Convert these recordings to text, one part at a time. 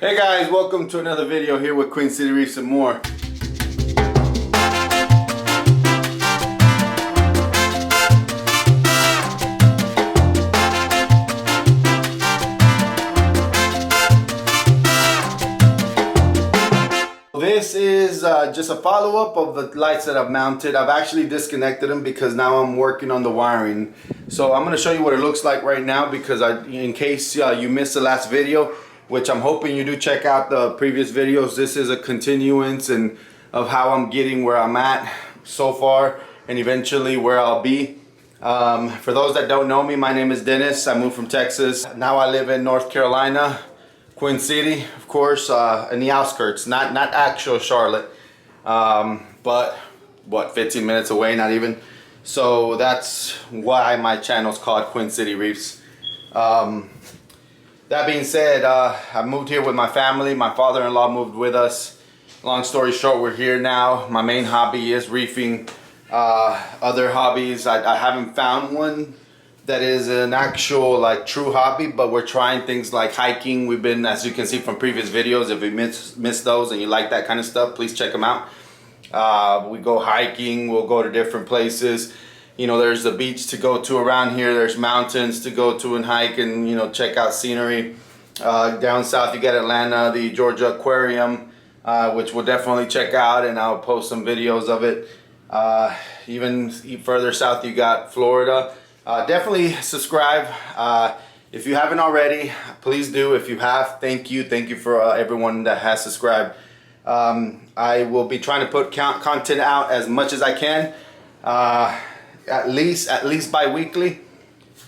Hey guys, welcome to another video here with Seneye Reef some more. This is just a follow-up of the lights that I've mounted. I've actually disconnected them because now I'm working on the wiring. So I'm going to show you what it looks like right now because in case you missed the last video, which I'm hoping you do check out the previous videos. This is a continuance of how I'm getting where I'm at so far and eventually where I'll be. For those that don't know me, my name is Dennis. I moved from Texas. Now I live in North Carolina, Queen City, of course, in the outskirts, not actual Charlotte, but what, 15 minutes away, not even. So that's why my channel's called Seneye Reefs. That being said, I moved here with my family. My father-in-law moved with us. Long story short, we're here now. My main hobby is reefing. Other hobbies, I haven't found one that is an actual true hobby, but we're trying things like hiking. We've been, as you can see from previous videos, if you missed those and you like that kind of stuff, please check them out. We go hiking, we'll go to different places. You know, there's a beach to go to around here. There's mountains to go to and hike and, you know, check out scenery. Down south, you got Atlanta, the Georgia Aquarium, which we'll definitely check out, and I'll post some videos of it. Even further south, you got Florida. Definitely subscribe. If you haven't already, please do. If you have, thank you. Thank you for everyone that has subscribed. I will be trying to put content out as much as I can. At least bi-weekly.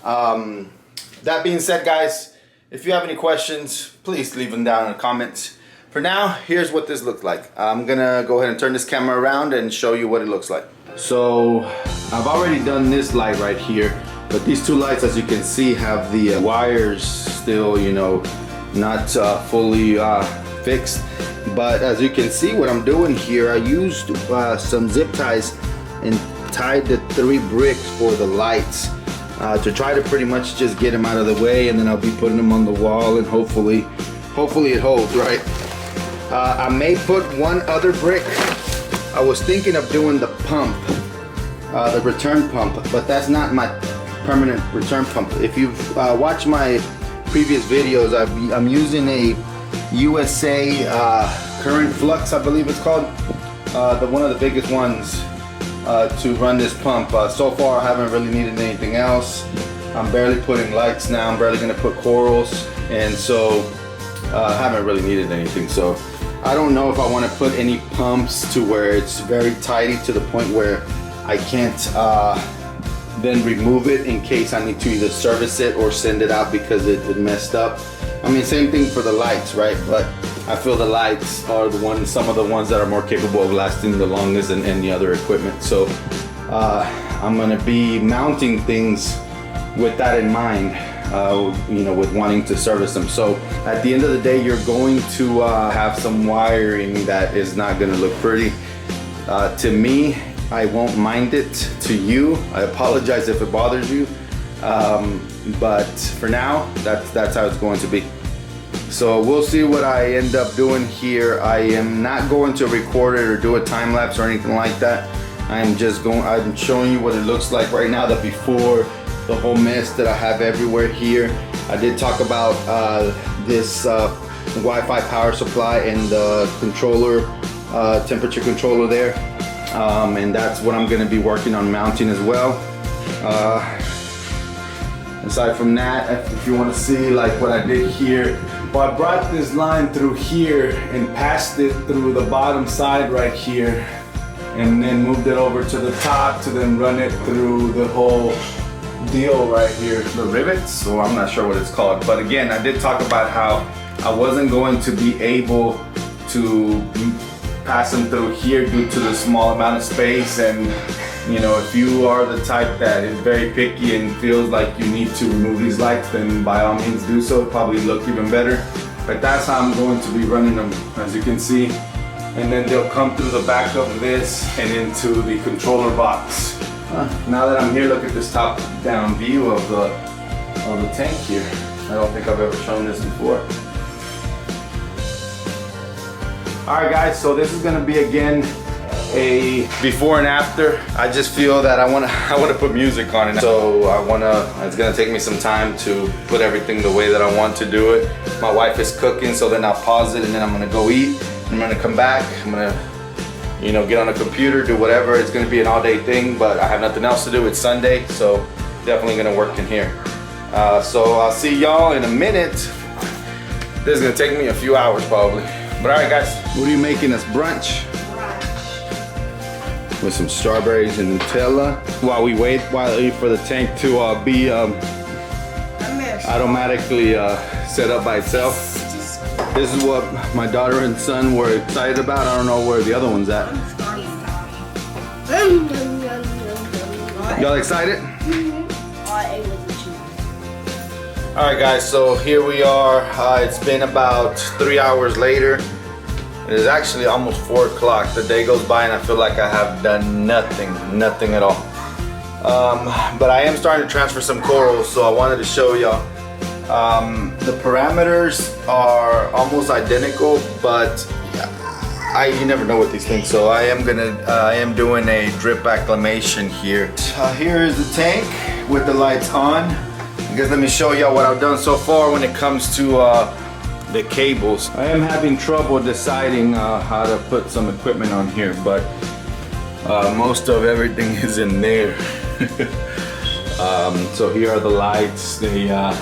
That being said, guys, if you have any questions, please leave them down in the comments. For now, here's what this looks like. I'm gonna go ahead and turn this camera around and show you what it looks like. So I've already done this light right here, but these two lights, as you can see, have the wires still, you know, not fully fixed. But as you can see, what I'm doing here, I used some zip ties and tied the 3 bricks for the lights to try to pretty much just get them out of the way, and then I'll be putting them on the wall, and hopefully it holds, right? I may put one other brick. I was thinking of doing the pump, the return pump, but that's not my permanent return pump. If you've watched my previous videos, I'm using a USA current flux, I believe it's called, one of the biggest ones to run this pump. So far I haven't really needed anything else. I'm barely putting lights now. I'm barely going to put corals, and so I haven't really needed anything. So I don't know if I want to put any pumps to where it's very tidy to the point where I can't then remove it in case I need to either service it or send it out because it messed up. I mean, same thing for the lights, right? But I feel the lights are some of the ones that are more capable of lasting the longest than any other equipment. So I'm gonna be mounting things with that in mind, you know, with wanting to service them. So at the end of the day, you're going to have some wiring that is not gonna look pretty. To me, I won't mind it. To you, I apologize if it bothers you. But for now, that's how it's going to be. So we'll see what I end up doing here. I am not going to record it or do a time lapse or anything like that. I'm showing you what it looks like right now, the before, the whole mess that I have everywhere here. I did talk about this Wi-Fi power supply and the controller, temperature controller there. And that's what I'm gonna be working on mounting as well. Aside from that, if you want to see like what I did here, well, I brought this line through here and passed it through the bottom side right here, and then moved it over to the top to then run it through the whole deal right here, the rivets. So I'm not sure what it's called, but again, I did talk about how I wasn't going to be able to pass them through here due to the small amount of space. And you know, if you are the type that is very picky and feels like you need to remove these lights, then by all means do so. It'll probably look even better. But that's how I'm going to be running them, as you can see. And then they'll come through the back of this and into the controller box. Now that I'm here, look at this top-down view of the tank here. I don't think I've ever shown this before. All right, guys, so this is gonna be again a before and after. I just feel that I wanna put music on it. So it's gonna take me some time to put everything the way that I want to do it. My wife is cooking, so then I'll pause it and then I'm gonna go eat. I'm gonna come back, I'm gonna, you know, get on a computer, do whatever. It's gonna be an all-day thing, but I have nothing else to do. It's Sunday, so definitely gonna work in here. So I'll see y'all in a minute. This is gonna take me a few hours probably. But all right, guys, what are you making us? Brunch? With some strawberries and Nutella. While we wait for the tank to be automatically set up by itself. This is what my daughter and son were excited about. I don't know where the other one's at. Y'all excited? Alright guys, so here we are. It's been about 3 hours later. It is actually almost 4 o'clock. The day goes by and I feel like I have done nothing at all. But I am starting to transfer some corals, so I wanted to show y'all. The parameters are almost identical, but you never know with these things. So I am doing a drip acclimation here. Here is the tank with the lights on. I guess let me show y'all what I've done so far when it comes to the cables. I am having trouble deciding how to put some equipment on here, but most of everything is in there. So here are the lights. They're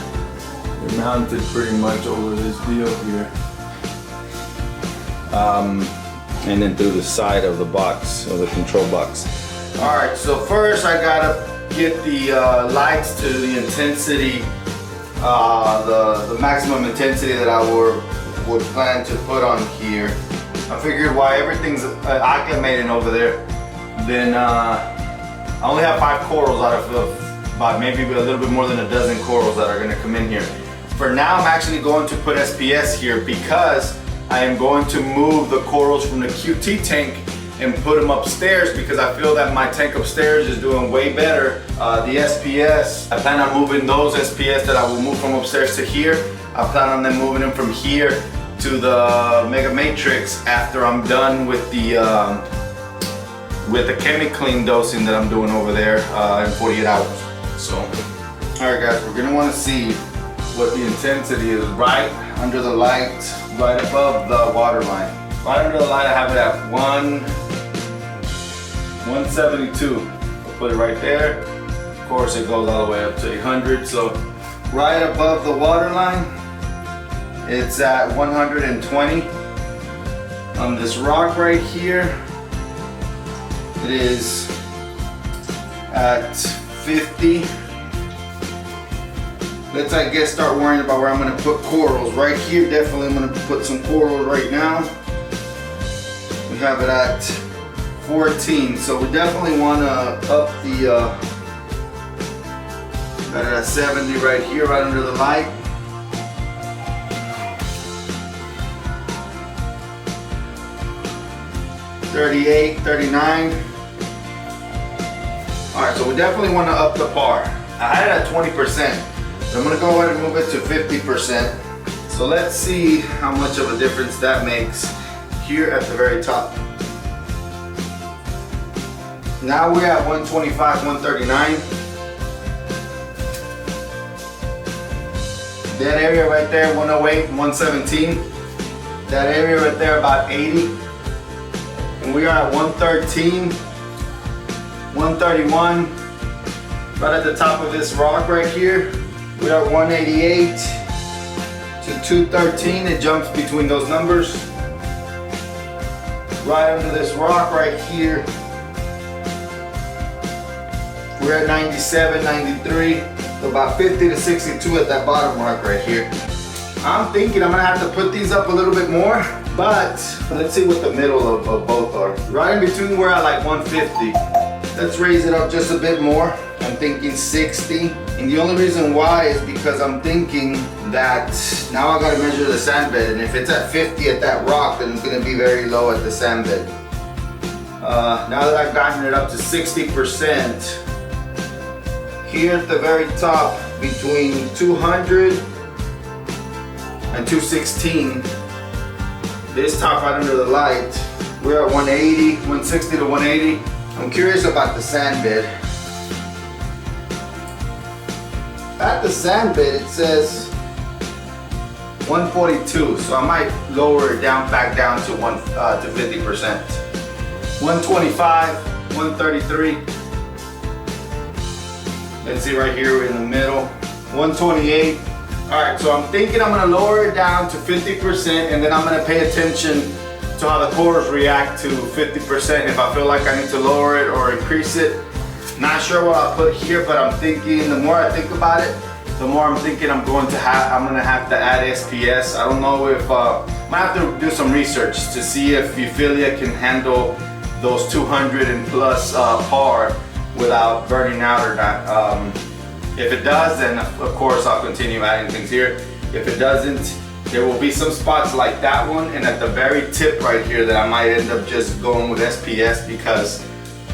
mounted pretty much over this deal here. And then through the side of the box, of the control box. All right, so first I gotta get the lights to the intensity, the maximum intensity that I would plan to put on here. I figured while everything's acclimating over there, then I only have 5 corals out of about maybe a little bit more than a dozen corals that are gonna come in here. For now, I'm actually going to put SPS here because I am going to move the corals from the QT tank and put them upstairs because I feel that my tank upstairs is doing way better. The SPS, I plan on moving those SPS that I will move from upstairs to here. I plan on then moving them from here to the Mega Matrix after I'm done with the chemi-clean dosing that I'm doing over there in 48 hours. So, all right guys, we're gonna wanna see what the intensity is right under the light, right above the water line. Right under the light, I have it at 172. I'll put it right there. Of course, it goes all the way up to 800. So right above the water line, it's at 120. On this rock right here, it is at 50. Let's, I guess, start worrying about where I'm gonna put corals. Right here, definitely I'm gonna put some corals right now. We have it at 14, so we definitely wanna up the, got it at 70 right here, right under the light. $38, $39. All right, so we definitely wanna up the par. I had it at 20%. I'm gonna go ahead and move it to 50%. So let's see how much of a difference that makes here at the very top. Now we're at 125, 139. That area right there, 108, 117. That area right there, about 80. And we are at 113, 131. Right at the top of this rock right here. We're at 188 to 213. It jumps between those numbers. Right under this rock right here, we're at 97, 93. So about 50 to 62 at that bottom rock right here. I'm thinking I'm gonna have to put these up a little bit more, but let's see what the middle of both are. Right in between, we're at like 150. Let's raise it up just a bit more. I'm thinking 60. And the only reason why is because I'm thinking that now I gotta measure the sand bed, and if it's at 50 at that rock, then it's gonna be very low at the sand bed. Now that I've gotten it up to 60%, here at the very top, between 200 and 216, this top right under the light, we're at 180, 160 to 180. I'm curious about the sand bed. At the sand bed it says 142, so I might lower it down back down to 50%. 125, 133. Let's see right here, we're in the middle. 128. All right, so I'm thinking I'm gonna lower it down to 50%, and then I'm gonna pay attention to how the cores react to 50%. If I feel like I need to lower it or increase it. Not sure what I'll put here, but I'm thinking, the more I think about it, the more I'm thinking I'm gonna have to add SPS. I don't know if, I might have to do some research to see if Euphilia can handle those 200 and plus par without burning out or not. If it does, then of course I'll continue adding things here. If it doesn't, there will be some spots like that one and at the very tip right here that I might end up just going with SPS because,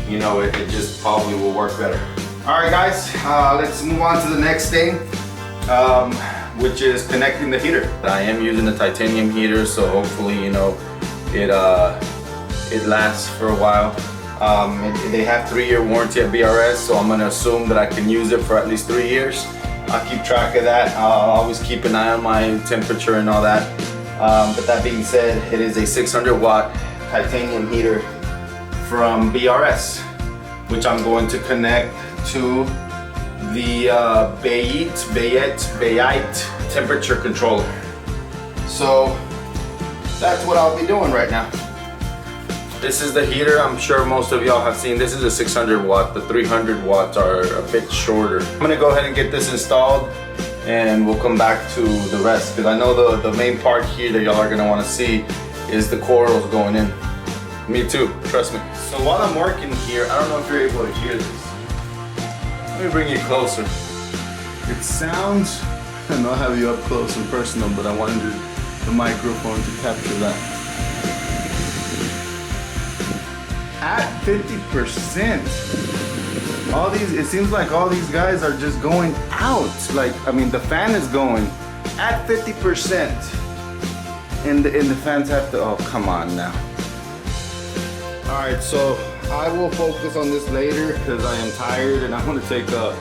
you know, it just probably will work better. All right guys, let's move on to the next thing, which is connecting the heater. I am using a titanium heater, so hopefully, you know, it lasts for a while. They have 3-year warranty at BRS, so I'm gonna assume that I can use it for at least 3 years. I'll keep track of that. I'll always keep an eye on my temperature and all that. But that being said, it is a 600 watt titanium heater from BRS, which I'm going to connect to the Bayite temperature controller. So that's what I'll be doing right now. This is the heater. I'm sure most of y'all have seen. This is a 600 watt. The 300 watts are a bit shorter. I'm gonna go ahead and get this installed and we'll come back to the rest, because I know the main part here that y'all are gonna wanna see is the coils going in. Me too, trust me. So while I'm working here, I don't know if you're able to hear this. Let me bring you closer. It sounds, I know I have you up close and personal, but I wanted the microphone to capture that. At 50%, all these, it seems like all these guys are just going out. Like, I mean, the fan is going at 50%, and the fans have to, oh, come on now. All right, so I will focus on this later because I am tired and I want to take a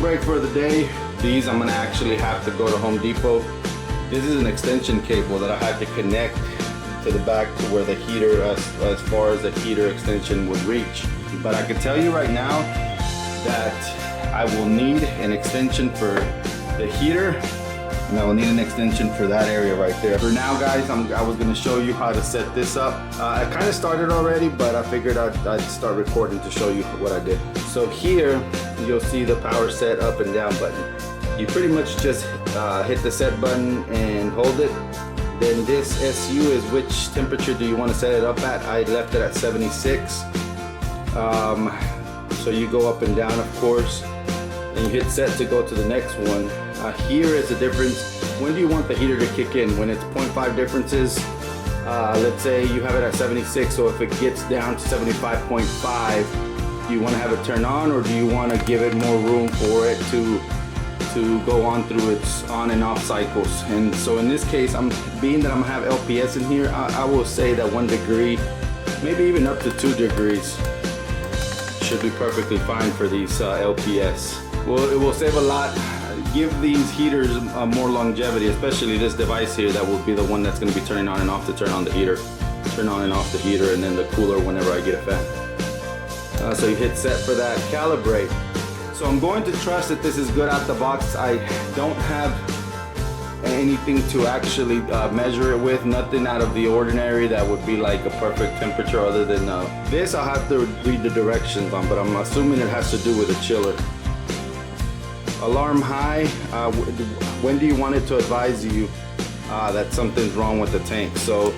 break for the day. These I'm gonna actually have to go to Home Depot. This is an extension cable that I had to connect to the back to where the heater, as far as the heater extension would reach. But I can tell you right now that I will need an extension for the heater, and I will need an extension for that area right there. For now guys, I was gonna show you how to set this up. I kind of started already, but I figured I'd start recording to show you what I did. So here, you'll see the power set up and down button. You pretty much just hit the set button and hold it. Then this SU is which temperature do you want to set it up at. I left it at 76. So you go up and down, of course, and you hit set to go to the next one. Here is the difference. When do you want the heater to kick in? When it's 0.5 differences, let's say you have it at 76, so if it gets down to 75.5, do you want to have it turn on, or do you want to give it more room for it to go on through its on and off cycles? And so in this case, being that I'm gonna have LPS in here, I will say that 1 degree, maybe even up to 2 degrees should be perfectly fine for these LPS. Well, it will save a lot, give these heaters more longevity, especially this device here that will be the one that's going to be turning on and off to turn on the heater, turn on and off the heater, and then the cooler whenever I get a fan. So you hit set for that, calibrate. So I'm going to trust that this is good out the box. I don't have anything to actually measure it with, nothing out of the ordinary that would be like a perfect temperature other than this. I'll have to read the directions on, but I'm assuming it has to do with a chiller. Alarm high, when do you want it to advise you that something's wrong with the tank? So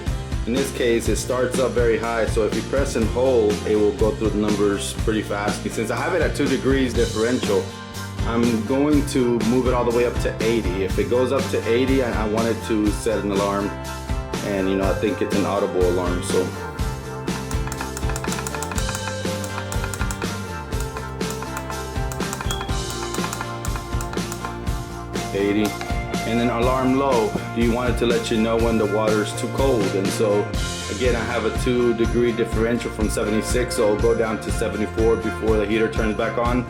in this case, it starts up very high, so if you press and hold, it will go through the numbers pretty fast. Since I have it at 2 degrees differential, I'm going to move it all the way up to 80. If it goes up to 80, I want it to set an alarm, and you know, I think it's an audible alarm. So And then alarm low. Do you want it to let you know when the water is too cold? And so again, I have a 2-degree differential from 76, so it'll go down to 74 before the heater turns back on.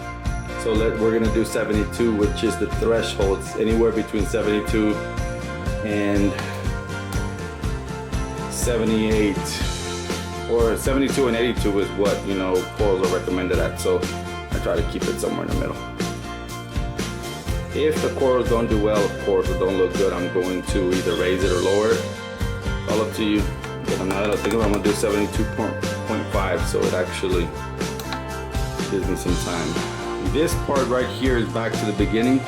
So we're gonna do 72, which is the threshold. It's anywhere between 72 and 78, or 72 and 82 is what, you know, corals are recommended at. So I try to keep it somewhere in the middle. If the corals don't do well, of course, or don't look good, I'm going to either raise it or lower it. All up to you. But now that I think about it, I'm gonna do 72.5, so it actually gives me some time. This part right here is back to the beginning.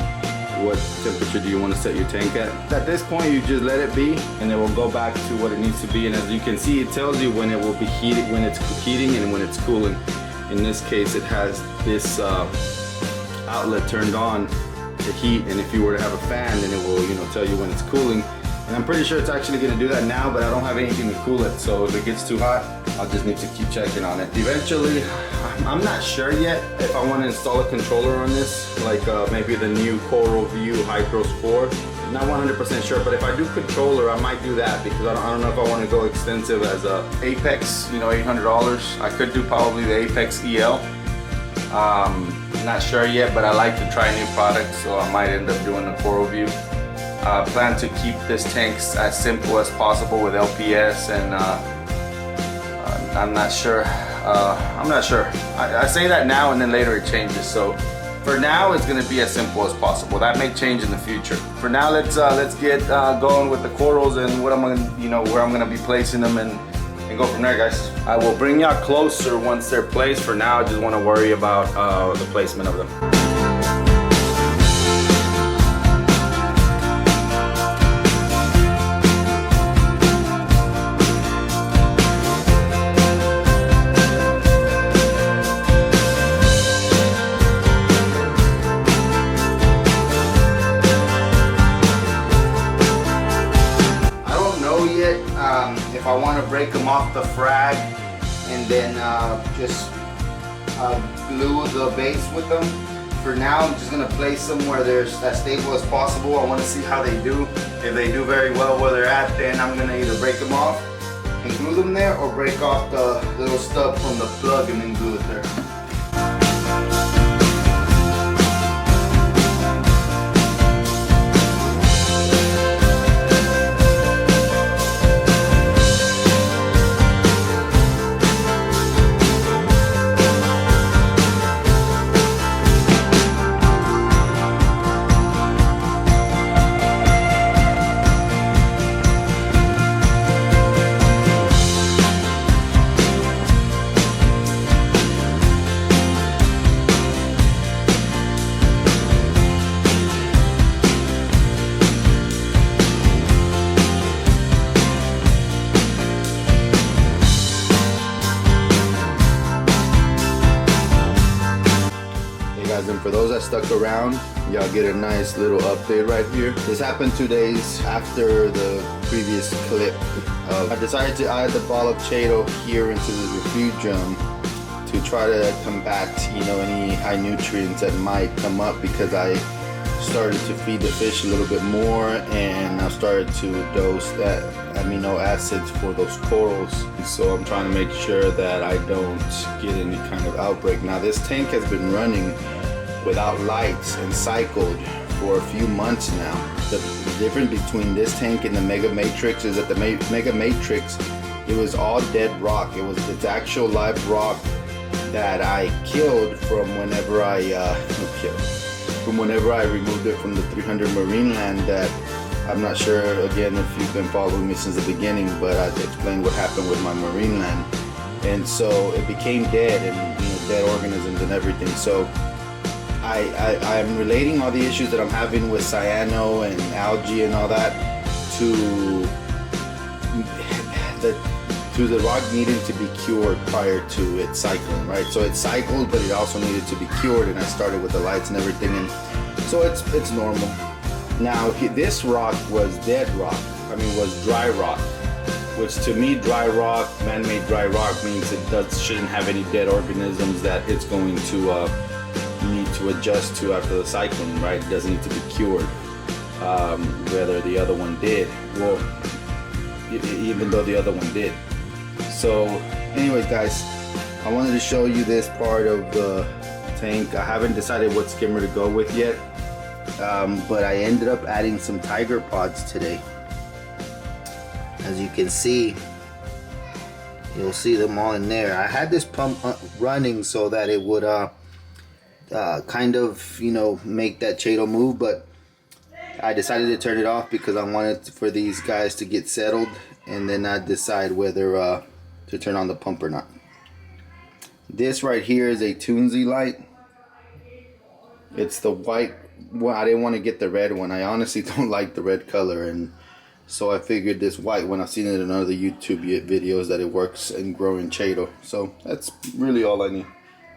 What temperature do you want to set your tank at? At this point, you just let it be, and it will go back to what it needs to be. And as you can see, it tells you when it will be heated, when it's heating and when it's cooling. In this case, it has this outlet turned on to heat, and if you were to have a fan, then it will, you know, tell you when it's cooling. And I'm pretty sure it's actually going to do that now, but I don't have anything to cool it, so if it gets too hot, I'll just need to keep checking on it. Eventually, I'm not sure yet if I want to install a controller on this, like maybe the new Coral View Hydros 4. Not 100% sure, but if I do controller, I might do that, because I don't know if I want to go extensive as a Apex, you know, $800. I could do probably the Apex EL. Not sure yet, but I like to try new products, so I might end up doing the Coral View. Plan to keep this tank as simple as possible with LPS, and I'm not sure. I say that now and then later it changes. So for now, it's going to be as simple as possible. That may change in the future. For now, let's get going with the corals and what I'm going to, you know, where I'm going to be placing them, and go from there, guys. I will bring y'all closer once they're placed. For now, I just want to worry about the placement of them. If I want to break them off the frag and then just glue the base with them. For now, I'm just going to place them where they're as stable as possible. I want to see how they do. If they do very well where they're at, then I'm going to either break them off and glue them there, or break off the little stub from the plug and then glue it there. And for those that stuck around, y'all get a nice little update right here. This happened 2 days after the previous clip. I decided to add the ball of Chaeto here into the refugium to try to combat, you know, any high nutrients that might come up, because I started to feed the fish a little bit more, and I started to dose that amino acids for those corals. So I'm trying to make sure that I don't get any kind of outbreak. Now this tank has been running without lights and cycled for a few months now. The difference between this tank and the Mega Matrix is that the Mega Matrix, it was all dead rock. It's actual live rock that I killed from whenever I removed it from the 300 marine land. That I'm not sure, again, if you've been following me since the beginning, but I explained what happened with my marine land, and so it became dead, and, you know, dead organisms and everything. So I'm relating all the issues that I'm having with cyano and algae and all that to the rock needing to be cured prior to it cycling, right? So it cycled, but it also needed to be cured, and I started with the lights and everything, and so it's normal. Now this rock was dead rock. I mean, was dry rock, which to me, dry rock, man-made dry rock, means it shouldn't have any dead organisms that it's going to need to adjust to after the cycling, right? It doesn't need to be cured. whether the other one did. Well, even though the other one did. So anyways guys, I wanted to show you this part of the tank. I haven't decided what skimmer to go with yet, but I ended up adding some tiger pods today. As you can see, you'll see them all in there. I had this pump running so that it would kind of, you know, make that Chaeto move, but I decided to turn it off because I wanted for these guys to get settled and then I'd decide whether to turn on the pump or not. This right here is a Tunze light. It's the white one. I didn't want to get the red one. I honestly don't like the red color, and so I figured this white one, I've seen it in other YouTube videos that it works in growing Chaeto. So that's really all I need.